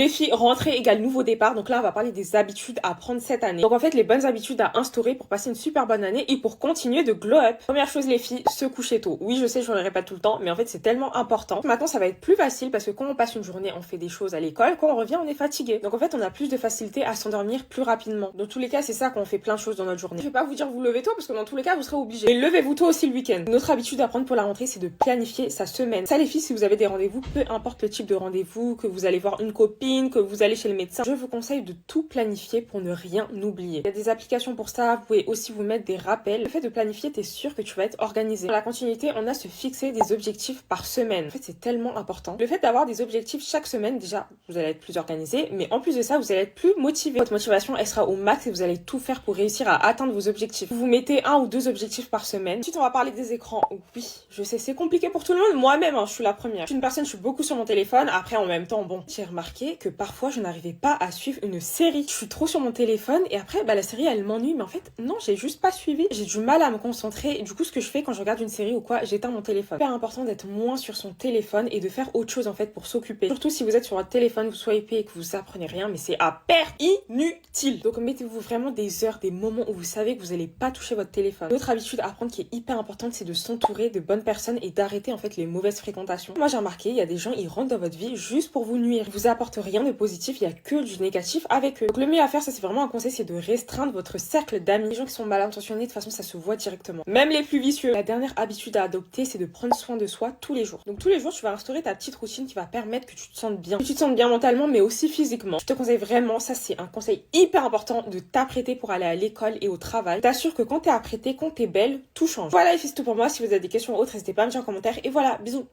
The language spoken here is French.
Les filles, rentrée égale nouveau départ. Donc là, on va parler des habitudes à prendre cette année. Donc en fait, les bonnes habitudes à instaurer pour passer une super bonne année et pour continuer de glow up. Première chose, les filles, se coucher tôt. Oui, je sais, je le répète tout le temps, mais en fait, c'est tellement important. Maintenant, ça va être plus facile parce que quand on passe une journée, on fait des choses à l'école. Quand on revient, on est fatigué. Donc en fait, on a plus de facilité à s'endormir plus rapidement. Dans tous les cas, c'est ça quand on fait plein de choses dans notre journée. Je vais pas vous dire vous levez tôt parce que dans tous les cas, vous serez obligé. Mais levez-vous tôt aussi le week-end. Une autre habitude à prendre pour la rentrée, c'est de planifier sa semaine. Ça, les filles, si vous avez des rendez-vous, peu importe le type de rendez-vous, que vous allez voir une copine, que vous allez chez le médecin, je vous conseille de tout planifier pour ne rien oublier. Il y a des applications pour ça, vous pouvez aussi vous mettre des rappels. Le fait de planifier, t'es sûr que tu vas être organisé. Dans la continuité, on a se fixer des objectifs par semaine. En fait, c'est tellement important. Le fait d'avoir des objectifs chaque semaine, déjà, vous allez être plus organisé, mais en plus de ça, vous allez être plus motivé. Votre motivation, elle sera au max et vous allez tout faire pour réussir à atteindre vos objectifs. Vous mettez 1 ou 2 objectifs par semaine. Ensuite, on va parler des écrans. Oui, je sais, c'est compliqué pour tout le monde. Moi-même, je suis la première. Je suis une personne, je suis beaucoup sur mon téléphone. Après, en même temps, bon, j'ai remarqué que parfois, je n'arrivais pas à suivre une série. Je suis trop sur mon téléphone et après, la série, elle m'ennuie. Mais en fait, non, j'ai juste pas suivi. J'ai du mal à me concentrer. Et du coup, ce que je fais quand je regarde une série ou quoi, j'éteins mon téléphone. C'est hyper important d'être moins sur son téléphone et de faire autre chose en fait pour s'occuper. Surtout si vous êtes sur votre téléphone, vous swipez et que vous apprenez rien, mais c'est à perdre inutile. Donc mettez-vous vraiment des heures, des moments où vous savez que vous n'allez pas toucher votre téléphone. Une autre habitude à prendre qui est hyper importante, c'est de s'entourer de bonnes personnes et d'arrêter en fait les mauvaises fréquentations. Moi j'ai remarqué, il y a des gens, ils rentrent dans votre vie juste pour vous nuire. Ils vous apportent rien de positif, il y a que du négatif avec eux. Donc le mieux à faire, ça c'est vraiment un conseil, c'est de restreindre votre cercle d'amis. Les gens qui sont mal intentionnés, de toute façon ça se voit directement. Même les plus vicieux. La dernière habitude à adopter, c'est de prendre soin de soi tous les jours. Donc tous les jours, tu vas instaurer ta petite routine qui va permettre que tu te sentes bien. Que tu te sentes bien mentalement, mais aussi physiquement. Je te conseille vraiment, ça c'est un conseil hyper important, de t'apprêter pour aller à l'école et au travail. T'assures que quand t'es apprêtée, quand t'es belle, tout change. Voilà les filles, c'est tout pour moi. Si vous avez des questions ou autres, n'hésitez pas à me dire en commentaire. Et voilà, bisous.